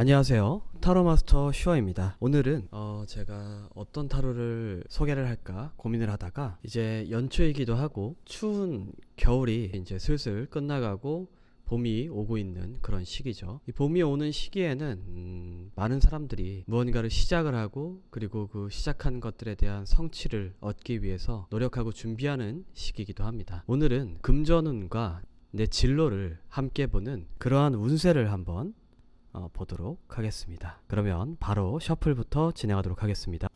안녕하세요. 타로마스터 슈어입니다. 오늘은 제가 어떤 타로를 소개를 할까 고민을 하다가 이제 연초이기도 하고 추운 겨울이 이제 슬슬 끝나가고 봄이 오고 있는 그런 시기죠. 이 봄이 오는 시기에는 많은 사람들이 무언가를 시작을 하고 그리고 그 시작한 것들에 대한 성취를 얻기 위해서 노력하고 준비하는 시기이기도 합니다. 오늘은 금전운과 내 진로를 함께 보는 그러한 운세를 한번 보도록 하겠습니다. 그러면 바로 셔플부터 진행하도록 하겠습니다.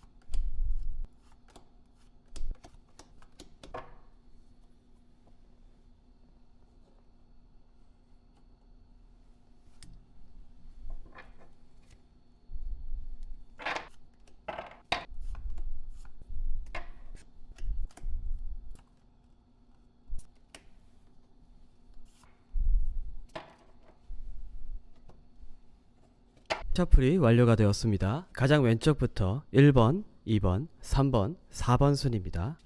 셔플이 완료가 되었습니다. 가장 왼쪽부터 1번, 2번, 3번, 4번 순입니다.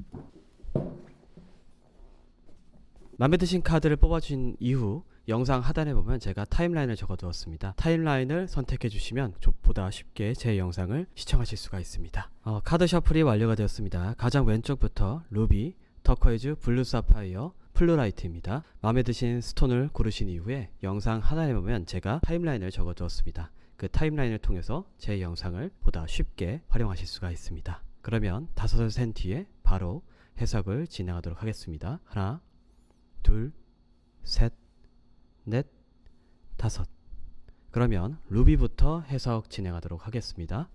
맘에 드신 카드를 뽑아주신 이후 영상 하단에 보면 제가 타임라인을 적어두었습니다. 타임라인을 선택해 주시면 보다 쉽게 제 영상을 시청하실 수가 있습니다. 카드 셔플이 완료가 되었습니다. 가장 왼쪽부터 루비, 터커이즈, 블루 사파이어, 플루라이트입니다. 마음에 드신 스톤을 고르신 이후에 영상 하단에 보면 제가 타임라인을 적어두었습니다. 그 타임라인을 통해서 제 영상을 보다 쉽게 활용하실 수가 있습니다. 그러면 다섯을 센 뒤에 바로 해석을 진행하도록 하겠습니다. 하나, 둘, 셋, 넷, 다섯. 그러면 루비부터 해석 진행하도록 하겠습니다.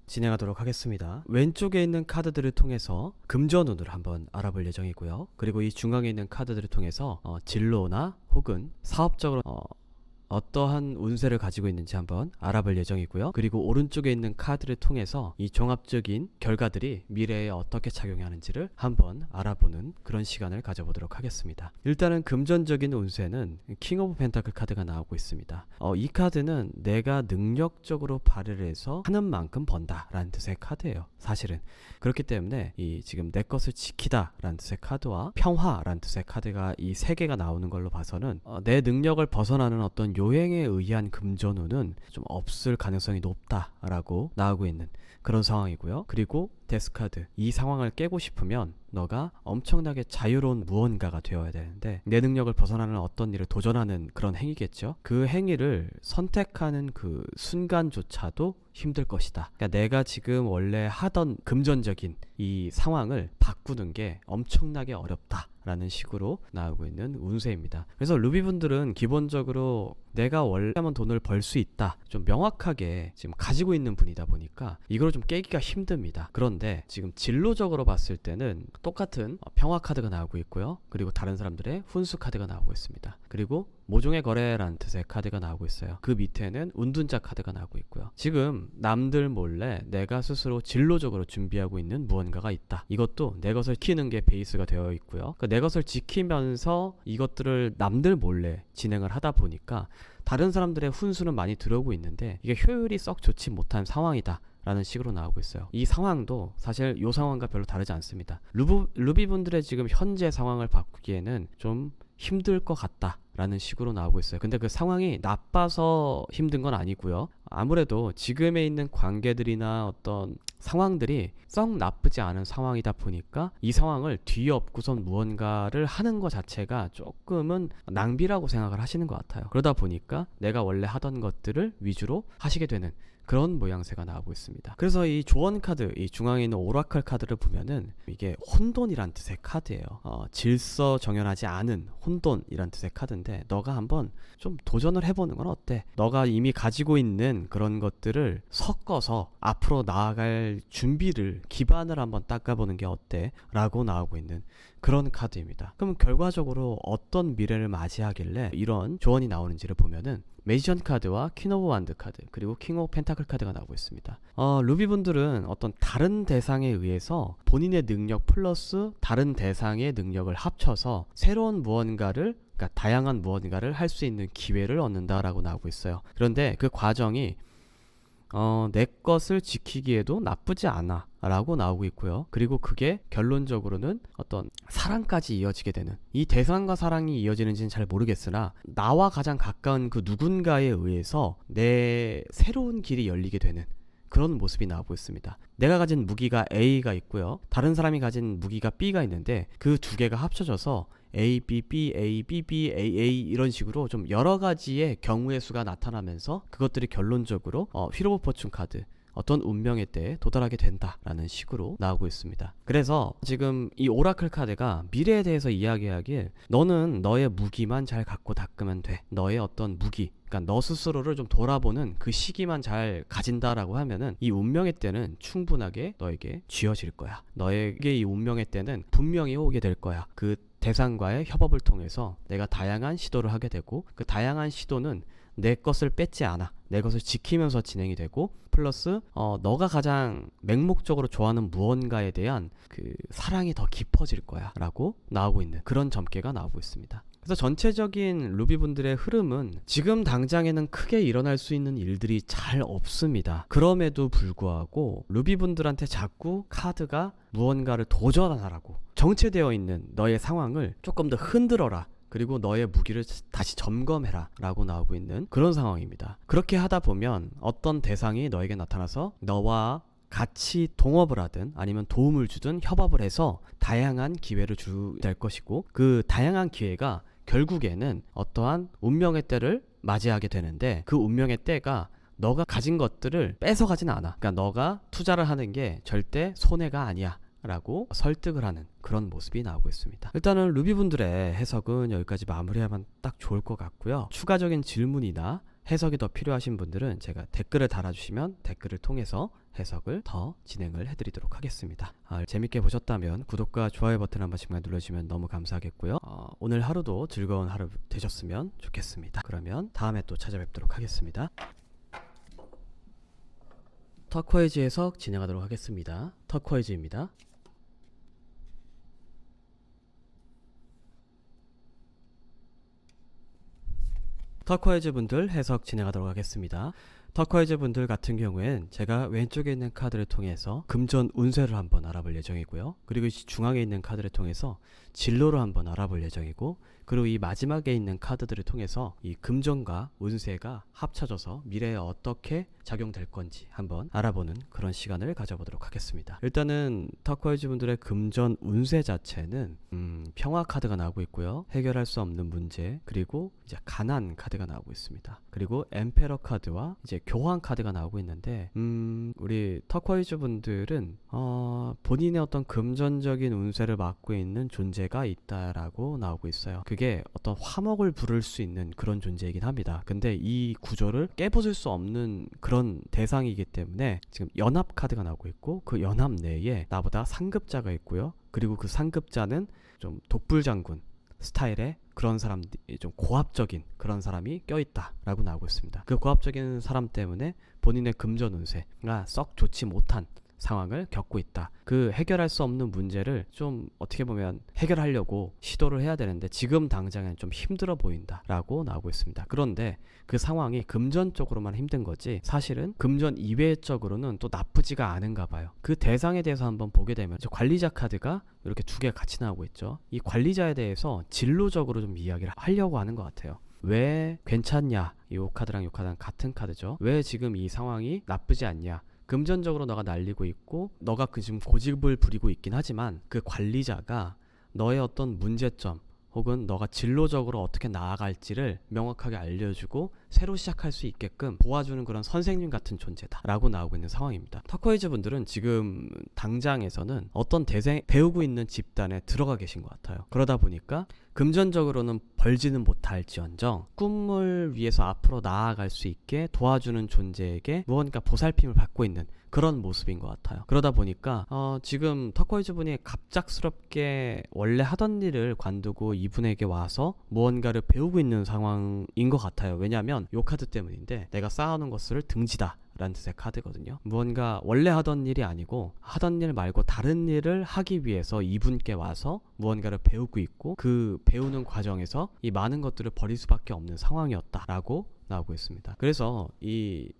진행하도록 하겠습니다. 왼쪽에 있는 카드들을 통해서 금전운을 한번 알아볼 예정이고요. 그리고 이 중앙에 있는 카드들을 통해서 진로나 혹은 사업적으로 어떠한 운세를 가지고 있는지 한번 알아볼 예정이고요. 그리고 오른쪽에 있는 카드를 통해서 이 종합적인 결과들이 미래에 어떻게 작용하는지를 한번 알아보는 그런 시간을 가져보도록 하겠습니다. 일단은 금전적인 운세는 킹 오브 펜타클 카드가 나오고 있습니다. 이 카드는 내가 능력적으로 발휘를 해서 하는 만큼 번다 라는 뜻의 카드예요. 사실은 그렇기 때문에 이 지금 내 것을 지키다 라는 뜻의 카드와 평화라는 뜻의 카드가 이 세 개가 나오는 걸로 봐서는 내 능력을 벗어나는 어떤 요행에 의한 금전운은 좀 없을 가능성이 높다라고 나오고 있는 그런 상황이고요. 그리고 데스카드, 이 상황을 깨고 싶으면 너가 엄청나게 자유로운 무언가가 되어야 되는데 내 능력을 벗어나는 어떤 일을 도전하는 그런 행위겠죠. 그 행위를 선택하는 그 순간조차도 힘들 것이다. 그러니까 내가 지금 원래 하던 금전적인 이 상황을 바꾸는 게 엄청나게 어렵다 라는 식으로 나오고 있는 운세입니다. 그래서 루비분들은 기본적으로 내가 원래 하면 돈을 벌 수 있다, 좀 명확하게 지금 가지고 있는 분이다 보니까 이걸 좀 깨기가 힘듭니다. 그런데 지금 진로적으로 봤을 때는 똑같은 평화 카드가 나오고 있고요. 그리고 다른 사람들의 훈수 카드가 나오고 있습니다. 그리고 모종의 거래라는 뜻의 카드가 나오고 있어요. 그 밑에는 운둔자 카드가 나오고 있고요. 지금 남들 몰래 내가 스스로 진로적으로 준비하고 있는 무언가가 있다. 이것도 내 것을 지키는 게 베이스가 되어 있고요. 내 것을 지키면서 이것들을 남들 몰래 진행을 하다 보니까 다른 사람들의 훈수는 많이 들어오고 있는데 이게 효율이 썩 좋지 못한 상황이다 라는 식으로 나오고 있어요. 이 상황도 사실 이 상황과 별로 다르지 않습니다. 루비분들의 지금 현재 상황을 바꾸기에는 좀 힘들 것 같다 라는 식으로 나오고 있어요. 근데 그 상황이 나빠서 힘든 건 아니고요. 아무래도 지금에 있는 관계들이나 어떤 상황들이 썩 나쁘지 않은 상황이다 보니까 이 상황을 뒤엎고선 무언가를 하는 것 자체가 조금은 낭비라고 생각을 하시는 것 같아요. 그러다 보니까 내가 원래 하던 것들을 위주로 하시게 되는 그런 모양새가 나오고 있습니다. 그래서 이 조언 카드, 이 중앙에 있는 오라클 카드를 보면은 이게 혼돈이란 뜻의 카드예요. 질서 정연하지 않은 혼돈이란 뜻의 카드인데 너가 한번 좀 도전을 해보는 건 어때? 너가 이미 가지고 있는 그런 것들을 섞어서 앞으로 나아갈 준비를 기반을 한번 닦아보는 게 어때? 라고 나오고 있는 그런 카드입니다. 그럼 결과적으로 어떤 미래를 맞이하길래 이런 조언이 나오는지를 보면은 매지션 카드와 퀸 오브 완드 카드, 그리고 킹 오브 펜타클 카드가 나오고 있습니다. 루비 분들은 어떤 다른 대상에 의해서 본인의 능력 플러스 다른 대상의 능력을 합쳐서 새로운 무언가를, 그러니까 다양한 무언가를 할 수 있는 기회를 얻는다라고 나오고 있어요. 그런데 그 과정이 내 것을 지키기에도 나쁘지 않아 라고 나오고 있고요. 그리고 그게 결론적으로는 어떤 사랑까지 이어지게 되는, 이 대상과 사랑이 이어지는지는 잘 모르겠으나 나와 가장 가까운 그 누군가에 의해서 내 새로운 길이 열리게 되는 그런 모습이 나오고 있습니다. 내가 가진 무기가 A가 있고요, 다른 사람이 가진 무기가 B가 있는데 그 두 개가 합쳐져서 A, B, B, A, B, B, A, A 이런 식으로 좀 여러 가지의 경우의 수가 나타나면서 그것들이 결론적으로 휠 오브 포춘 카드, 어떤 운명의 때에 도달하게 된다라는 식으로 나오고 있습니다. 그래서 지금 이 오라클 카드가 미래에 대해서 이야기하길, 너는 너의 무기만 잘 갖고 닦으면 돼. 너의 어떤 무기, 그러니까 너 스스로를 좀 돌아보는 그 시기만 잘 가진다라고 하면은 이 운명의 때는 충분하게 너에게 쥐어질 거야. 너에게 이 운명의 때는 분명히 오게 될 거야. 그 대상과의 협업을 통해서 내가 다양한 시도를 하게 되고, 그 다양한 시도는 내 것을 뺏지 않아. 내 것을 지키면서 진행이 되고, 플러스 너가 가장 맹목적으로 좋아하는 무언가에 대한 그 사랑이 더 깊어질 거야 라고 나오고 있는 그런 점괘가 나오고 있습니다. 그래서 전체적인 루비분들의 흐름은 지금 당장에는 크게 일어날 수 있는 일들이 잘 없습니다. 그럼에도 불구하고 루비분들한테 자꾸 카드가 무언가를 도전하라고, 정체되어 있는 너의 상황을 조금 더 흔들어라, 그리고 너의 무기를 다시 점검해라 라고 나오고 있는 그런 상황입니다. 그렇게 하다 보면 어떤 대상이 너에게 나타나서 너와 같이 동업을 하든 아니면 도움을 주든 협업을 해서 다양한 기회를 될 것이고, 그 다양한 기회가 결국에는 어떠한 운명의 때를 맞이하게 되는데, 그 운명의 때가 너가 가진 것들을 뺏어가진 않아. 그러니까 너가 투자를 하는 게 절대 손해가 아니야 라고 설득을 하는 그런 모습이 나오고 있습니다. 일단은 루비분들의 해석은 여기까지 마무리하면 딱 좋을 것 같고요. 추가적인 질문이나 해석이 더 필요하신 분들은 제가 댓글을 달아주시면 댓글을 통해서 해석을 더 진행을 해드리도록 하겠습니다. 재밌게 보셨다면 구독과 좋아요 버튼 한 번씩만 눌러주시면 너무 감사하겠고요. 오늘 하루도 즐거운 하루 되셨으면 좋겠습니다. 그러면 다음에 또 찾아뵙도록 하겠습니다. 터코이즈 해석 진행하도록 하겠습니다. 터코이즈입니다. 터코이즈 분들 해석 진행하도록 하겠습니다. 터코이즈 분들 같은 경우엔 제가 왼쪽에 있는 카드를 통해서 금전 운세를 한번 알아볼 예정이고요. 그리고 이 중앙에 있는 카드를 통해서 진로를 한번 알아볼 예정이고, 그리고 이 마지막에 있는 카드들을 통해서 이 금전과 운세가 합쳐져서 미래에 어떻게 작용될 건지 한번 알아보는 그런 시간을 가져보도록 하겠습니다. 일단은 터코이즈 분들의 금전 운세 자체는 평화 카드가 나오고 있고요, 해결할 수 없는 문제, 그리고 이제 가난 카드가 나오고 있습니다. 그리고 엠페러 카드와 이제 교황 카드가 나오고 있는데, 우리 터코이즈 분들은 본인의 어떤 금전적인 운세를 맡고 있는 존재가 있다라고 나오고 있어요. 그게 어떤 화목을 부를 수 있는 그런 존재이긴 합니다. 근데 이 구조를 깨부술 수 없는 그런 대상이기 때문에 지금 연합 카드가 나오고 있고, 그 연합 내에 나보다 상급자가 있고요. 그리고 그 상급자는 좀 독불장군 스타일의 그런 사람들이, 좀 고압적인 그런 사람이 껴있다 라고 나오고 있습니다. 그 고압적인 사람 때문에 본인의 금전 운세가 썩 좋지 못한 상황을 겪고 있다. 그 해결할 수 없는 문제를 좀 어떻게 보면 해결하려고 시도를 해야 되는데 지금 당장은 좀 힘들어 보인다 라고 나오고 있습니다. 그런데 그 상황이 금전 쪽으로만 힘든 거지 사실은 금전 이외적으로는 또 나쁘지가 않은가 봐요. 그 대상에 대해서 한번 보게 되면 관리자 카드가 이렇게 두 개 같이 나오고 있죠. 이 관리자에 대해서 진로적으로 좀 이야기를 하려고 하는 것 같아요. 왜 괜찮냐, 이 카드랑 이 카드랑 같은 카드죠. 왜 지금 이 상황이 나쁘지 않냐, 금전적으로 너가 날리고 있고 너가 그 지금 고집을 부리고 있긴 하지만 그 관리자가 너의 어떤 문제점 혹은 너가 진로적으로 어떻게 나아갈지를 명확하게 알려주고 새로 시작할 수 있게끔 도와주는 그런 선생님 같은 존재다 라고 나오고 있는 상황입니다. 터코이즈 분들은 지금 당장에서는 어떤 배우고 있는 집단에 들어가 계신 것 같아요. 그러다 보니까 금전적으로는 벌지는 못할지언정 꿈을 위해서 앞으로 나아갈 수 있게 도와주는 존재에게 무언가 보살핌을 받고 있는 그런 모습인 것 같아요. 그러다 보니까 지금 터코이즈 분이 갑작스럽게 원래 하던 일을 관두고 이분에게 와서 무언가를 배우고 있는 상황인 것 같아요. 왜냐하면 왜냐면 요 카드 때문인데 내가 쌓아놓은 것을 등지다 라는 뜻의 카드거든요. 무언가 원래 하던 일이 아니고 하던 일 말고 다른 일을 하기 위해서 이분께 와서 무언가를 배우고 있고 그 배우는 과정에서 이 많은 것들을 버릴 수밖에 없는 상황이었다 라고 나오고 있습니다. 그래서 이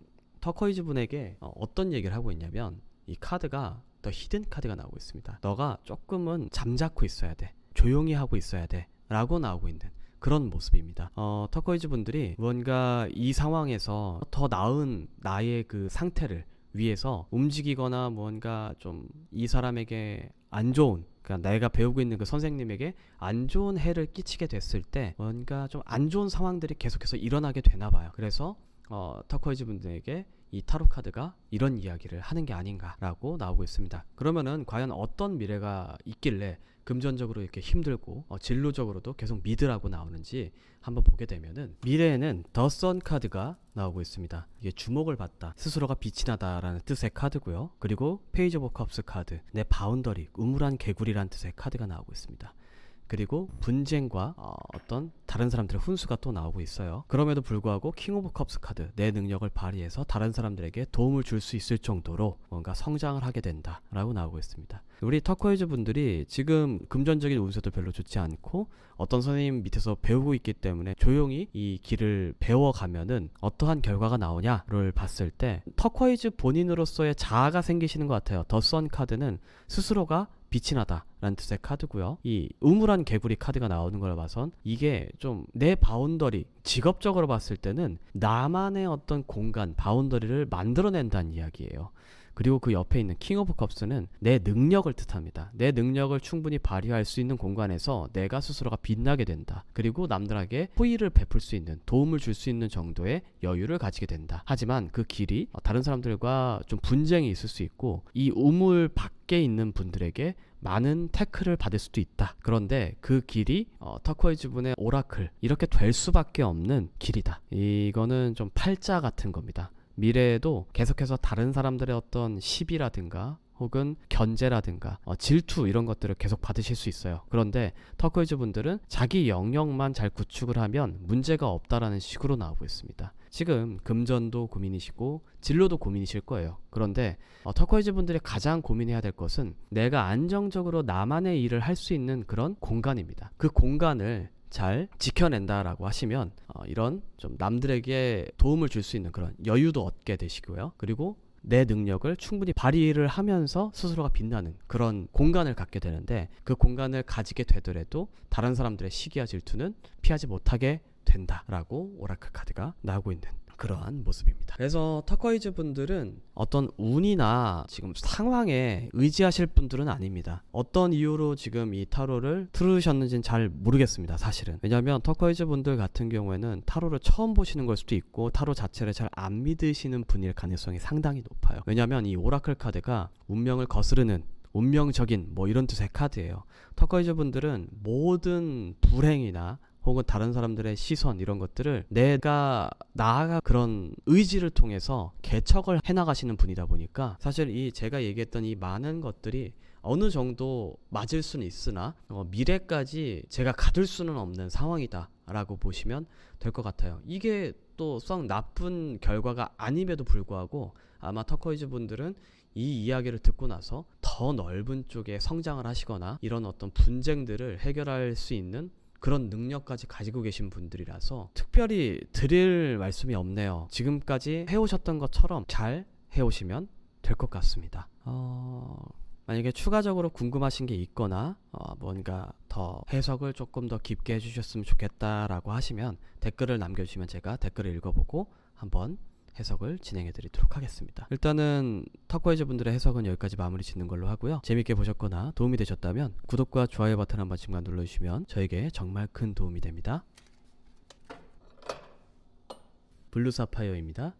터커이즈 분에게 어떤 얘기를 하고 있냐면 이 카드가 더 히든 카드가 나오고 있습니다. 너가 조금은 잠자코 있어야 돼, 조용히 하고 있어야 돼 라고 나오고 있는 그런 모습입니다. 터커이즈 분들이 무언가 이 상황에서 더 나은 나의 그 상태를 위해서 움직이거나 무언가 좀 이 사람에게 안 좋은, 그러니까 내가 배우고 있는 그 선생님에게 안 좋은 해를 끼치게 됐을 때 뭔가 좀 안 좋은 상황들이 계속해서 일어나게 되나 봐요. 그래서 터커이즈 분들에게 이 타로 카드가 이런 이야기를 하는 게 아닌가라고 나오고 있습니다. 그러면은 과연 어떤 미래가 있길래 금전적으로 이렇게 힘들고 진로적으로도 계속 믿으라고 나오는지 한번 보게 되면은 미래에는 더 선 카드가 나오고 있습니다. 이게 주목을 받다, 스스로가 빛이 나다라는 뜻의 카드고요. 그리고 페이지 오브 컵스 카드, 내 바운더리, 우물한 개구리라는 뜻의 카드가 나오고 있습니다. 그리고 분쟁과 어떤 다른 사람들의 훈수가 또 나오고 있어요. 그럼에도 불구하고 킹 오브 컵스 카드, 내 능력을 발휘해서 다른 사람들에게 도움을 줄 수 있을 정도로 뭔가 성장을 하게 된다 라고 나오고 있습니다. 우리 터커이즈 분들이 지금 금전적인 운세도 별로 좋지 않고 어떤 선생님 밑에서 배우고 있기 때문에 조용히 이 길을 배워가면은 어떠한 결과가 나오냐를 봤을 때 터커이즈 본인으로서의 자아가 생기시는 것 같아요. 더 선 카드는 스스로가 빛이 나다 라는 뜻의 카드고요. 이 우물한 개구리 카드가 나오는 걸 봐선 이게 좀 내 바운더리, 직업적으로 봤을 때는 나만의 어떤 공간, 바운더리를 만들어낸다는 이야기예요. 그리고 그 옆에 있는 킹 오브 컵스는 내 능력을 뜻합니다. 내 능력을 충분히 발휘할 수 있는 공간에서 내가 스스로가 빛나게 된다. 그리고 남들에게 호의를 베풀 수 있는, 도움을 줄 수 있는 정도의 여유를 가지게 된다. 하지만 그 길이 다른 사람들과 좀 분쟁이 있을 수 있고 이 우물 밖에 있는 분들에게 많은 태클을 받을 수도 있다. 그런데 그 길이 터커이즈 분의 오라클, 이렇게 될 수밖에 없는 길이다. 이거는 좀 팔자 같은 겁니다. 미래에도 계속해서 다른 사람들의 어떤 시비라든가 혹은 견제라든가 질투 이런 것들을 계속 받으실 수 있어요. 그런데 터커이즈 분들은 자기 영역만 잘 구축을 하면 문제가 없다라는 식으로 나오고 있습니다. 지금 금전도 고민이시고 진로도 고민이실 거예요. 그런데 터커이즈 분들이 가장 고민해야 될 것은 내가 안정적으로 나만의 일을 할 수 있는 그런 공간입니다. 그 공간을 잘 지켜낸다라고 하시면 이런 좀 남들에게 도움을 줄 수 있는 그런 여유도 얻게 되시고요. 그리고 내 능력을 충분히 발휘를 하면서 스스로가 빛나는 그런 공간을 갖게 되는데 그 공간을 가지게 되더라도 다른 사람들의 시기와 질투는 피하지 못하게 된다라고 오라클 카드가 나오고 있는 그러한 모습입니다. 그래서 터커이즈 분들은 어떤 운이나 지금 상황에 의지하실 분들은 아닙니다. 어떤 이유로 지금 이 타로를 틀으셨는지는 잘 모르겠습니다. 사실은. 왜냐하면 터커이즈 분들 같은 경우에는 타로를 처음 보시는 걸 수도 있고 타로 자체를 잘 안 믿으시는 분일 가능성이 상당히 높아요. 왜냐하면 이 오라클 카드가 운명을 거스르는 운명적인 뭐 이런 뜻의 카드예요. 터커이즈 분들은 모든 불행이나 혹은 다른 사람들의 시선 이런 것들을 내가 나아가 그런 의지를 통해서 개척을 해나가시는 분이다 보니까 사실 이 제가 얘기했던 이 많은 것들이 어느 정도 맞을 수는 있으나 미래까지 제가 가둘 수는 없는 상황이다 라고 보시면 될 것 같아요. 이게 또 썩 나쁜 결과가 아님에도 불구하고 아마 터커이즈 분들은 이 이야기를 듣고 나서 더 넓은 쪽에 성장을 하시거나 이런 어떤 분쟁들을 해결할 수 있는 그런 능력까지 가지고 계신 분들이라서 특별히 드릴 말씀이 없네요. 지금까지 해오셨던 것처럼 잘 해오시면 될 것 같습니다. 만약에 추가적으로 궁금하신 게 있거나 뭔가 더 해석을 조금 더 깊게 해주셨으면 좋겠다라고 하시면 댓글을 남겨주시면 제가 댓글을 읽어보고 한번 해석을 진행해 드리도록 하겠습니다. 일단은 터커이즈 분들의 해석은 여기까지 마무리 짓는 걸로 하고요. 재밌게 보셨거나 도움이 되셨다면 구독과 좋아요 버튼 한 번씩만 눌러주시면 저에게 정말 큰 도움이 됩니다. 블루 사파이어입니다.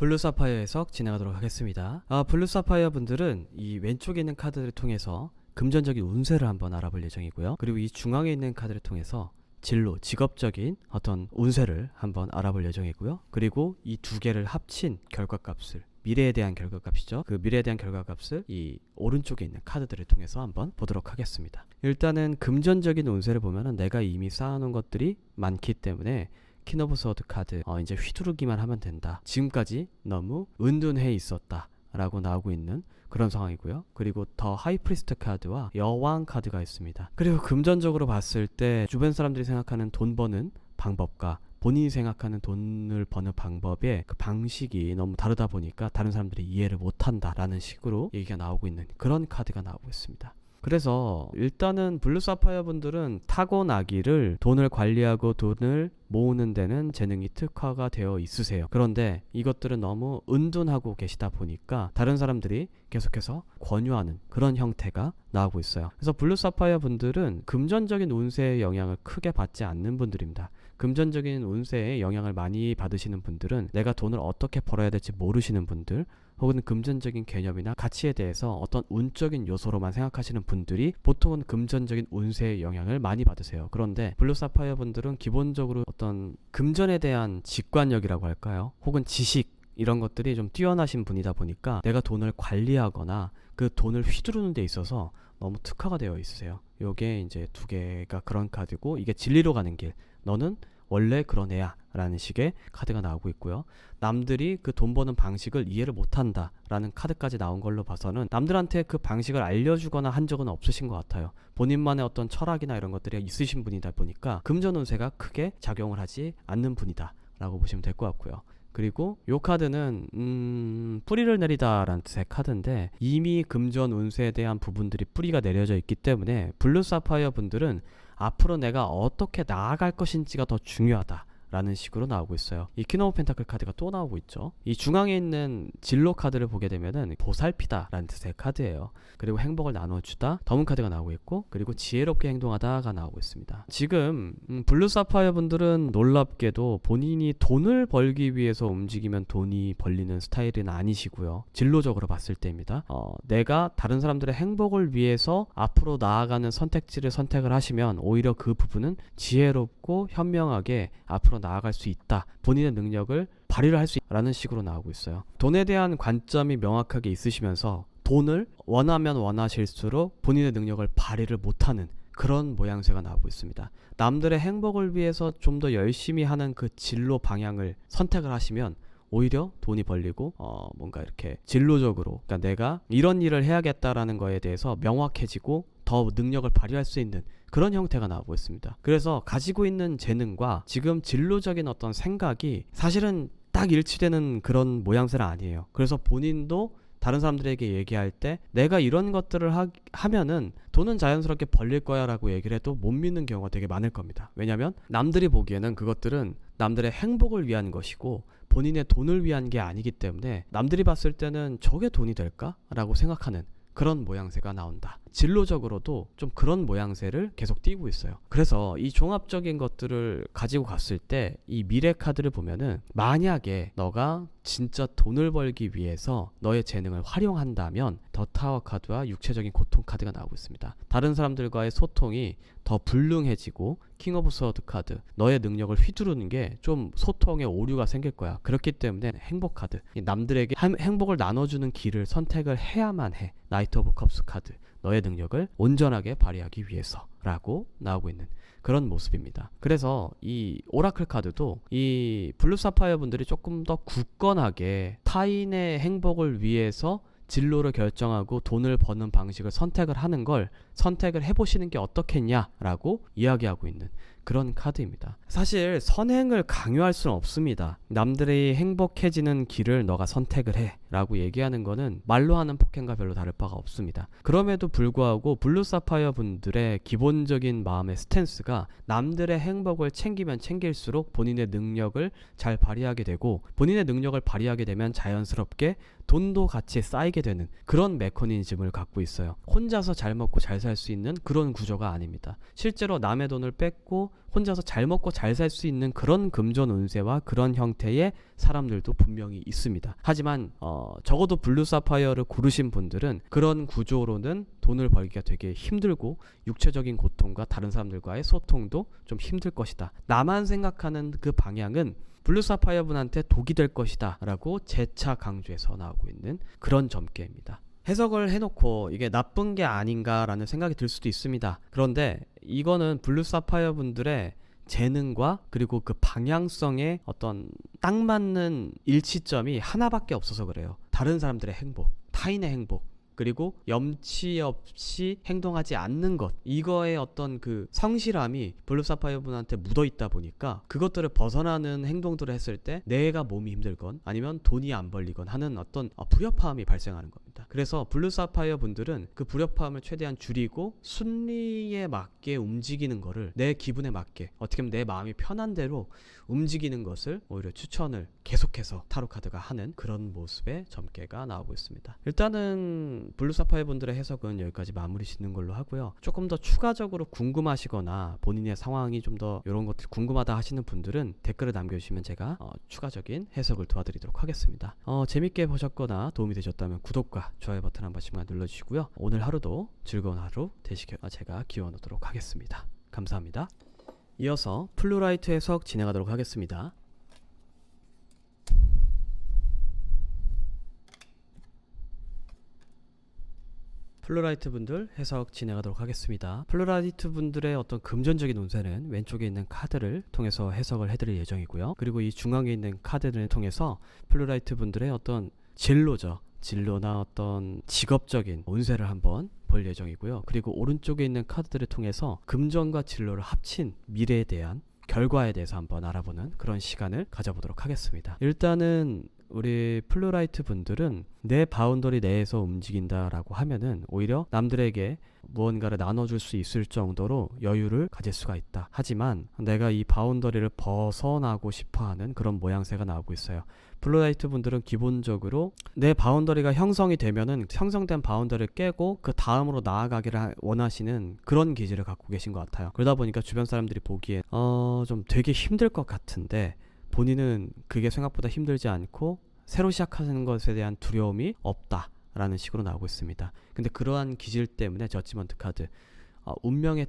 블루 사파이어 해석 진행하도록 하겠습니다. 블루 사파이어 분들은 이 왼쪽에 있는 카드를 통해서 금전적인 운세를 한번 알아볼 예정이고요. 그리고 이 중앙에 있는 카드를 통해서 진로, 직업적인 어떤 운세를 한번 알아볼 예정이고요. 그리고 이 두 개를 합친 결과값을, 미래에 대한 결과값이죠. 그 미래에 대한 결과값을 이 오른쪽에 있는 카드들을 통해서 한번 보도록 하겠습니다. 일단은 금전적인 운세를 보면은 내가 이미 쌓아놓은 것들이 많기 때문에 킹 오브 소드 카드, 이제 휘두르기만 하면 된다. 지금까지 너무 은둔해 있었다 라고 나오고 있는 그런 상황이고요. 그리고 더 하이프리스트 카드와 여왕 카드가 있습니다. 그리고 금전적으로 봤을 때 주변 사람들이 생각하는 돈 버는 방법과 본인이 생각하는 돈을 버는 방법의 그 방식이 너무 다르다 보니까 다른 사람들이 이해를 못한다 라는 식으로 얘기가 나오고 있는 그런 카드가 나오고 있습니다. 그래서 일단은 블루 사파이어 분들은 타고나기를 돈을 관리하고 돈을 모으는 데는 재능이 특화가 되어 있으세요. 그런데 이것들은 너무 은둔하고 계시다 보니까 다른 사람들이 계속해서 권유하는 그런 형태가 나오고 있어요. 그래서 블루 사파이어 분들은 금전적인 운세의 영향을 크게 받지 않는 분들입니다. 금전적인 운세에 영향을 많이 받으시는 분들은 내가 돈을 어떻게 벌어야 될지 모르시는 분들, 혹은 금전적인 개념이나 가치에 대해서 어떤 운적인 요소로만 생각하시는 분들이 보통은 금전적인 운세의 영향을 많이 받으세요. 그런데 블루 사파이어 분들은 기본적으로 어떤 금전에 대한 직관력이라고 할까요? 혹은 지식, 이런 것들이 좀 뛰어나신 분이다 보니까 내가 돈을 관리하거나 그 돈을 휘두르는 데 있어서 너무 특화가 되어 있으세요. 요게 이제 두 개가 그런 카드고, 이게 진리로 가는 길, 너는 원래 그런 애야 라는 식의 카드가 나오고 있고요. 남들이 그 돈 버는 방식을 이해를 못한다 라는 카드까지 나온 걸로 봐서는 남들한테 그 방식을 알려주거나 한 적은 없으신 것 같아요. 본인만의 어떤 철학이나 이런 것들이 있으신 분이다 보니까 금전 운세가 크게 작용을 하지 않는 분이다 라고 보시면 될 것 같고요. 그리고 이 카드는 뿌리를 내리다 라는 뜻의 카드인데, 이미 금전 운세에 대한 부분들이 뿌리가 내려져 있기 때문에 블루 사파이어 분들은 앞으로 내가 어떻게 나아갈 것인지가 더 중요하다 라는 식으로 나오고 있어요. 이 퀸 오브 펜타클 카드가 또 나오고 있죠. 이 중앙에 있는 진로 카드를 보게 되면은 보살피다 라는 뜻의 카드예요. 그리고 행복을 나눠주다, 더문 카드가 나오고 있고, 그리고 지혜롭게 행동하다가 나오고 있습니다. 지금 블루 사파이어 분들은 놀랍게도 본인이 돈을 벌기 위해서 움직이면 돈이 벌리는 스타일은 아니시고요. 진로적으로 봤을 때입니다. 내가 다른 사람들의 행복을 위해서 앞으로 나아가는 선택지를 선택을 하시면 오히려 그 부분은 지혜롭고 현명하게 앞으로 나아갈 수 있다, 본인의 능력을 발휘를 할 수 있다라는 식으로 나오고 있어요. 돈에 대한 관점이 명확하게 있으시면서 돈을 원하면 원하실수록 본인의 능력을 발휘를 못하는 그런 모양새가 나오고 있습니다. 남들의 행복을 위해서 좀 더 열심히 하는 그 진로 방향을 선택을 하시면 오히려 돈이 벌리고 뭔가 이렇게 진로적으로, 그러니까 내가 이런 일을 해야겠다라는 거에 대해서 명확해지고 더 능력을 발휘할 수 있는 그런 형태가 나오고 있습니다. 그래서 가지고 있는 재능과 지금 진로적인 어떤 생각이 사실은 딱 일치되는 그런 모양새는 아니에요. 그래서 본인도 다른 사람들에게 얘기할 때 내가 이런 것들을 하면은 돈은 자연스럽게 벌릴 거야 라고 얘기를 해도 못 믿는 경우가 되게 많을 겁니다. 왜냐면 남들이 보기에는 그것들은 남들의 행복을 위한 것이고 본인의 돈을 위한 게 아니기 때문에 남들이 봤을 때는 저게 돈이 될까? 라고 생각하는 그런 모양새가 나온다. 진로적으로도 좀 그런 모양새를 계속 띄고 있어요. 그래서 이 종합적인 것들을 가지고 갔을 때 이 미래 카드를 보면은, 만약에 너가 진짜 돈을 벌기 위해서 너의 재능을 활용한다면 더 타워 카드와 육체적인 고통 카드가 나오고 있습니다. 다른 사람들과의 소통이 더 불능해지고, 킹 오브 소드 카드, 너의 능력을 휘두르는 게 좀 소통에 오류가 생길 거야. 그렇기 때문에 행복 카드, 남들에게 행복을 나눠주는 길을 선택을 해야만 해. 나이트 오브 컵스 카드, 너의 능력을 온전하게 발휘하기 위해서 라고 나오고 있는 그런 모습입니다. 그래서 이 오라클 카드도 이 블루 사파이어 분들이 조금 더 굳건하게 타인의 행복을 위해서 진로를 결정하고 돈을 버는 방식을 선택을 하는 걸 선택을 해보시는 게 어떻겠냐라고 이야기하고 있는 그런 카드입니다. 사실 선행을 강요할 수는 없습니다. 남들이 행복해지는 길을 너가 선택을 해 라고 얘기하는 거는 말로 하는 폭행과 별로 다를 바가 없습니다. 그럼에도 불구하고 블루 사파이어 분들의 기본적인 마음의 스탠스가 남들의 행복을 챙기면 챙길수록 본인의 능력을 잘 발휘하게 되고, 본인의 능력을 발휘하게 되면 자연스럽게 돈도 같이 쌓이게 되는 그런 메커니즘을 갖고 있어요. 혼자서 잘 먹고 잘 살 수 있는 그런 구조가 아닙니다. 실제로 남의 돈을 뺏고 혼자서 잘 먹고 잘 살 수 있는 그런 금전 운세와 그런 형태의 사람들도 분명히 있습니다. 하지만 적어도 블루 사파이어를 고르신 분들은 그런 구조로는 돈을 벌기가 되게 힘들고 육체적인 고통과 다른 사람들과의 소통도 좀 힘들 것이다. 나만 생각하는 그 방향은 블루 사파이어 분한테 독이 될 것이다 라고 재차 강조해서 나오고 있는 그런 점괘입니다. 해석을 해놓고 이게 나쁜 게 아닌가라는 생각이 들 수도 있습니다. 그런데 이거는 블루 사파이어 분들의 재능과 그리고 그 방향성에 어떤 딱 맞는 일치점이 하나밖에 없어서 그래요. 다른 사람들의 행복, 타인의 행복, 그리고 염치 없이 행동하지 않는 것, 이거의 어떤 그 성실함이 블루 사파이어 분한테 묻어 있다 보니까 그것들을 벗어나는 행동들을 했을 때 내가 몸이 힘들건 아니면 돈이 안 벌리건 하는 어떤 불협화음이 발생하는 겁니다. 그래서 블루 사파이어 분들은 그 불협화음을 최대한 줄이고 순리에 맞게 움직이는 거를, 내 기분에 맞게, 어떻게 보면 내 마음이 편한 대로 움직이는 것을 오히려 추천을 계속해서 타로 카드가 하는 그런 모습의 점괘가 나오고 있습니다. 일단은 블루 사파이어 분들의 해석은 여기까지 마무리 짓는 걸로 하고요. 조금 더 추가적으로 궁금하시거나 본인의 상황이 좀 더 이런 것들 궁금하다 하시는 분들은 댓글을 남겨주시면 제가 추가적인 해석을 도와드리도록 하겠습니다. 재밌게 보셨거나 도움이 되셨다면 구독과 좋아요 버튼 한 번씩만 눌러주시고요. 오늘 하루도 즐거운 하루 되시길 제가 기원하도록 하겠습니다. 감사합니다. 이어서 플루라이트 해석 진행하도록 하겠습니다. 플루라이트 분들 해석 진행하도록 하겠습니다. 플루라이트 분들의 어떤 금전적인 운세는 왼쪽에 있는 카드를 통해서 해석을 해드릴 예정이고요. 그리고 이 중앙에 있는 카드를 통해서 플루라이트 분들의 어떤 진로나 어떤 직업적인 운세를 한번 볼 예정이고요. 그리고 오른쪽에 있는 카드들을 통해서 금전과 진로를 합친 미래에 대한 결과에 대해서 한번 알아보는 그런 시간을 가져보도록 하겠습니다. 일단은 우리 플루라이트 분들은 내 바운더리 내에서 움직인다라고 하면은 오히려 남들에게 무언가를 나눠줄 수 있을 정도로 여유를 가질 수가 있다. 하지만 내가 이 바운더리를 벗어나고 싶어하는 그런 모양새가 나오고 있어요. 플루라이트 분들은 기본적으로 내 바운더리가 형성이 되면은 형성된 바운더리를 깨고 그 다음으로 나아가기를 원하시는 그런 기질을 갖고 계신 것 같아요. 그러다 보니까 주변 사람들이 보기에 좀 되게 힘들 것 같은데 본인은 그게 생각보다 힘들지 않고 새로 시작하는 것에 대한 두려움이 없다라는 식으로 나오고 있습니다. 근데 그러한 기질 때문에 저지먼트 카드, 운명의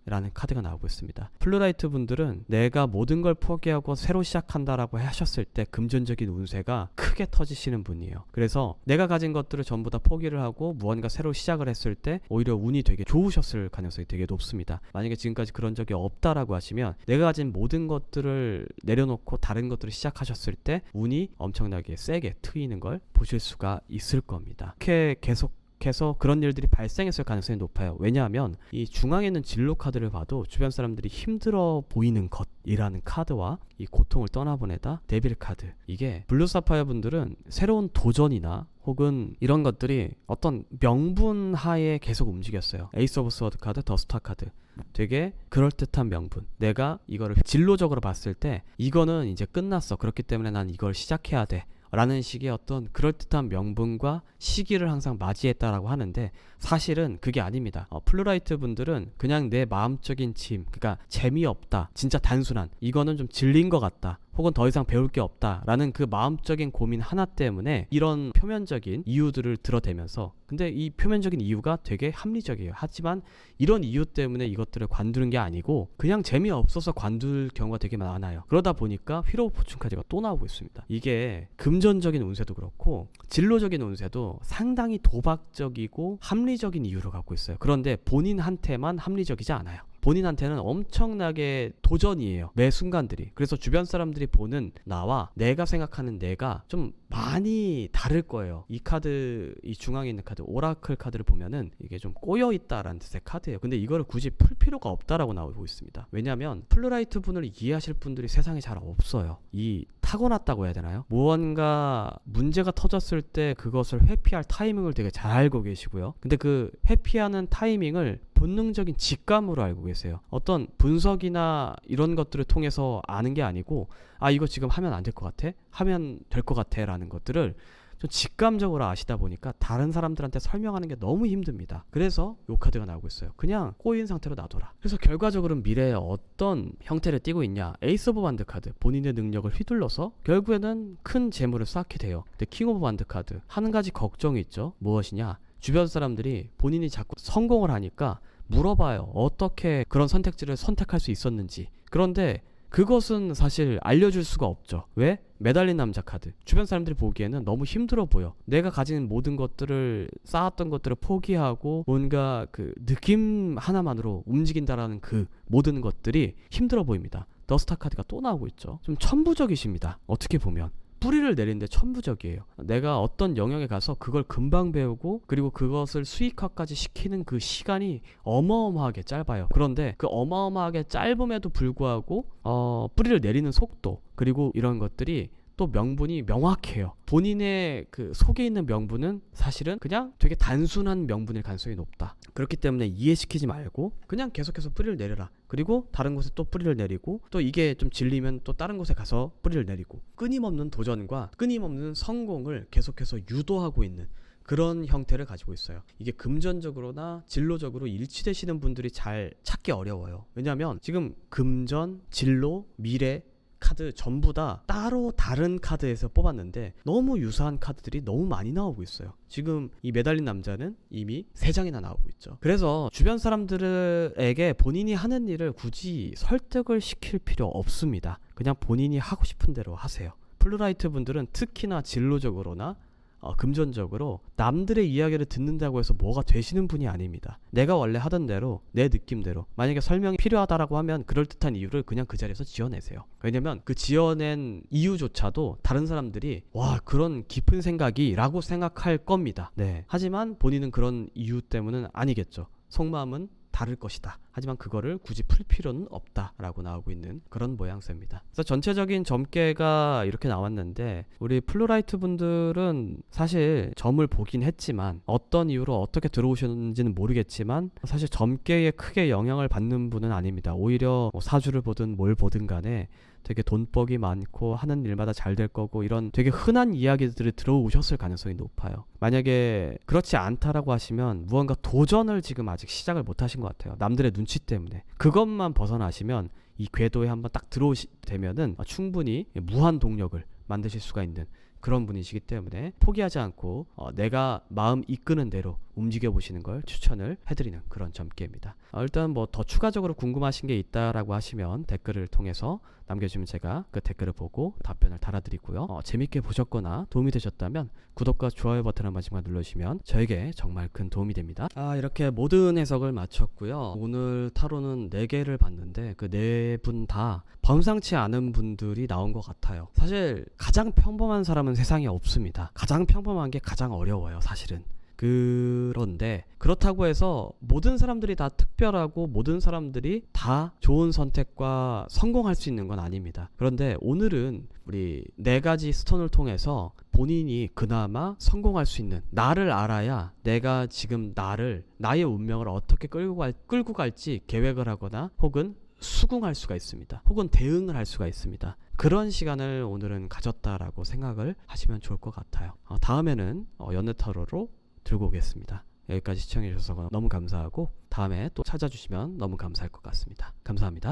때라는 카드가 나오고 있습니다. 플루라이트 분들은 내가 모든 걸 포기하고 새로 시작한다라고 하셨을 때 금전적인 운세가 크게 터지시는 분이에요. 그래서 내가 가진 것들을 전부 다 포기를 하고 무언가 새로 시작을 했을 때 오히려 운이 되게 좋으셨을 가능성이 되게 높습니다. 만약에 지금까지 그런 적이 없다라고 하시면 내가 가진 모든 것들을 내려놓고 다른 것들을 시작하셨을 때 운이 엄청나게 세게 트이는 걸 보실 수가 있을 겁니다. 이렇게 계속해서 그런 일들이 발생했을 가능성이 높아요. 왜냐하면 이 중앙에 있는 진로 카드를 봐도 주변 사람들이 힘들어 보이는 것이라는 카드와 이 고통을 떠나보내다 데빌 카드, 이게 블루 사파이어 분들은 새로운 도전이나 혹은 이런 것들이 어떤 명분 하에 계속 움직였어요. 에이스 오브 스워드 카드, 더 스타 카드, 되게 그럴듯한 명분, 내가 이거를 진로적으로 봤을 때 이거는 이제 끝났어, 그렇기 때문에 난 이걸 시작해야 돼 라는 식의 어떤 그럴듯한 명분과 시기를 항상 맞이했다라고 하는데 사실은 그게 아닙니다. 플루라이트 분들은 그냥 내 마음적인 짐, 그러니까 재미없다, 진짜 단순한, 이거는 좀 질린 것 같다, 혹은 더 이상 배울 게 없다 라는 그 마음적인 고민 하나 때문에 이런 표면적인 이유들을 들어대면서, 근데 이 표면적인 이유가 되게 합리적이에요. 하지만 이런 이유 때문에 이것들을 관두는 게 아니고 그냥 재미없어서 관둘 경우가 되게 많아요. 그러다 보니까 휘로 포춘 카드가 또 나오고 있습니다. 이게 금전적인 운세도 그렇고 진로적인 운세도 상당히 도박적이고 합리적인 이유를 갖고 있어요. 그런데 본인한테만 합리적이지 않아요. 본인한테는 엄청나게 도전이에요, 매 순간들이. 그래서 주변 사람들이 보는 나와 내가 생각하는 내가 좀 많이 다를 거예요. 이 카드, 이 중앙에 있는 카드 오라클 카드를 보면은 이게 좀 꼬여있다라는 뜻의 카드예요. 근데 이거를 굳이 풀 필요가 없다라고 나오고 있습니다. 왜냐하면 플루라이트 분을 이해하실 분들이 세상에 잘 없어요. 이 타고났다고 해야 되나요? 무언가 문제가 터졌을 때 그것을 회피할 타이밍을 되게 잘 알고 계시고요. 근데 그 회피하는 타이밍을 본능적인 직감으로 알고 계세요. 어떤 분석이나 이런 것들을 통해서 아는 게 아니고, 아 이거 지금 하면 안 될 것 같아? 하면 될 것 같아 라는 것들을 좀 직감적으로 아시다 보니까 다른 사람들한테 설명하는 게 너무 힘듭니다. 그래서 요 카드가 나오고 있어요. 그냥 꼬인 상태로 놔둬라. 그래서 결과적으로 미래에 어떤 형태를 띠고 있냐, 에이스 오브 반드 카드, 본인의 능력을 휘둘러서 결국에는 큰 재물을 쌓게 돼요. 근데 킹 오브 반드 카드, 한 가지 걱정이 있죠. 무엇이냐, 주변 사람들이 본인이 자꾸 성공을 하니까 물어봐요. 어떻게 그런 선택지를 선택할 수 있었는지. 그런데 그것은 사실 알려줄 수가 없죠. 왜? 매달린 남자 카드. 주변 사람들이 보기에는 너무 힘들어 보여. 내가 가진 모든 것들을, 쌓았던 것들을 포기하고 뭔가 그 느낌 하나만으로 움직인다라는 그 모든 것들이 힘들어 보입니다. 더스타 카드가 또 나오고 있죠. 좀 천부적이십니다. 어떻게 보면. 뿌리를 내리는데 천부적이에요. 내가 어떤 영역에 가서 그걸 금방 배우고 그리고 그것을 수익화까지 시키는 그 시간이 어마어마하게 짧아요. 그런데 그 어마어마하게 짧음에도 불구하고 뿌리를 내리는 속도, 그리고 이런 것들이 또 명분이 명확해요. 본인의 그 속에 있는 명분은 사실은 그냥 되게 단순한 명분일 가능성이 높다. 그렇기 때문에 이해시키지 말고 그냥 계속해서 뿌리를 내려라. 그리고 다른 곳에 또 뿌리를 내리고, 또 이게 좀 질리면 또 다른 곳에 가서 뿌리를 내리고, 끊임없는 도전과 끊임없는 성공을 계속해서 유도하고 있는 그런 형태를 가지고 있어요. 이게 금전적으로나 진로적으로 일치되시는 분들이 잘 찾기 어려워요. 왜냐하면 지금 금전, 진로, 미래 카드 전부 다 따로 다른 카드에서 뽑았는데 너무 유사한 카드들이 너무 많이 나오고 있어요. 지금 이 매달린 남자는 이미 3장이나 나오고 있죠. 그래서 주변 사람들에게 본인이 하는 일을 굳이 설득을 시킬 필요 없습니다. 그냥 본인이 하고 싶은 대로 하세요. 플루라이트 분들은 특히나 진로적으로나 금전적으로 남들의 이야기를 듣는다고 해서 뭐가 되시는 분이 아닙니다. 내가 원래 하던 대로 내 느낌대로, 만약에 설명이 필요하다라고 하면 그럴듯한 이유를 그냥 그 자리에서 지어내세요. 왜냐면 그 지어낸 이유조차도 다른 사람들이 와, 그런 깊은 생각이 라고 생각할 겁니다. 네. 하지만 본인은 그런 이유 때문은 아니겠죠. 속마음은 다를 것이다. 하지만 그거를 굳이 풀 필요는 없다라고 나오고 있는 그런 모양새입니다. 그래서 전체적인 점괘가 이렇게 나왔는데, 우리 플루라이트 분들은 사실 점을 보긴 했지만 어떤 이유로 어떻게 들어오셨는지는 모르겠지만 사실 점괘에 크게 영향을 받는 분은 아닙니다. 오히려 뭐 사주를 보든 뭘 보든 간에 되게 돈복이 많고 하는 일마다 잘 될 거고 이런 되게 흔한 이야기들이 들어오셨을 가능성이 높아요. 만약에 그렇지 않다라고 하시면 무언가 도전을 지금 아직 시작을 못 하신 것 같아요. 남들의 눈치 때문에. 그것만 벗어나시면 이 궤도에 한번 딱 들어오시면은 충분히 무한 동력을 만드실 수가 있는 그런 분이시기 때문에 포기하지 않고 내가 마음 이끄는 대로 움직여 보시는 걸 추천을 해드리는 그런 점괘입니다. 일단 뭐 더 추가적으로 궁금하신 게 있다라고 하시면 댓글을 통해서 남겨주면 제가 그 댓글을 보고 답변을 달아드리고요. 재밌게 보셨거나 도움이 되셨다면 구독과 좋아요 버튼 한 번씩만 눌러주시면 저에게 정말 큰 도움이 됩니다. 이렇게 모든 해석을 마쳤고요. 오늘 타로는 4개를 봤는데 그 4분 다 범상치 않은 분들이 나온 것 같아요. 사실 가장 평범한 사람은 세상에 없습니다. 가장 평범한 게 가장 어려워요, 사실은. 그런데 그렇다고 해서 모든 사람들이 다 특별하고 모든 사람들이 다 좋은 선택과 성공할 수 있는 건 아닙니다. 그런데 오늘은 우리 4가지 스톤을 통해서 본인이 그나마 성공할 수 있는, 나를 알아야 내가 지금 나의 운명을 어떻게 끌고 갈지 계획을 하거나 혹은 수긍할 수가 있습니다. 혹은 대응을 할 수가 있습니다. 그런 시간을 오늘은 가졌다라고 생각을 하시면 좋을 것 같아요. 다음에는 연애타로로 들고 오겠습니다. 여기까지 시청해 주셔서 너무 감사하고 다음에 또 찾아주시면 너무 감사할 것 같습니다. 감사합니다.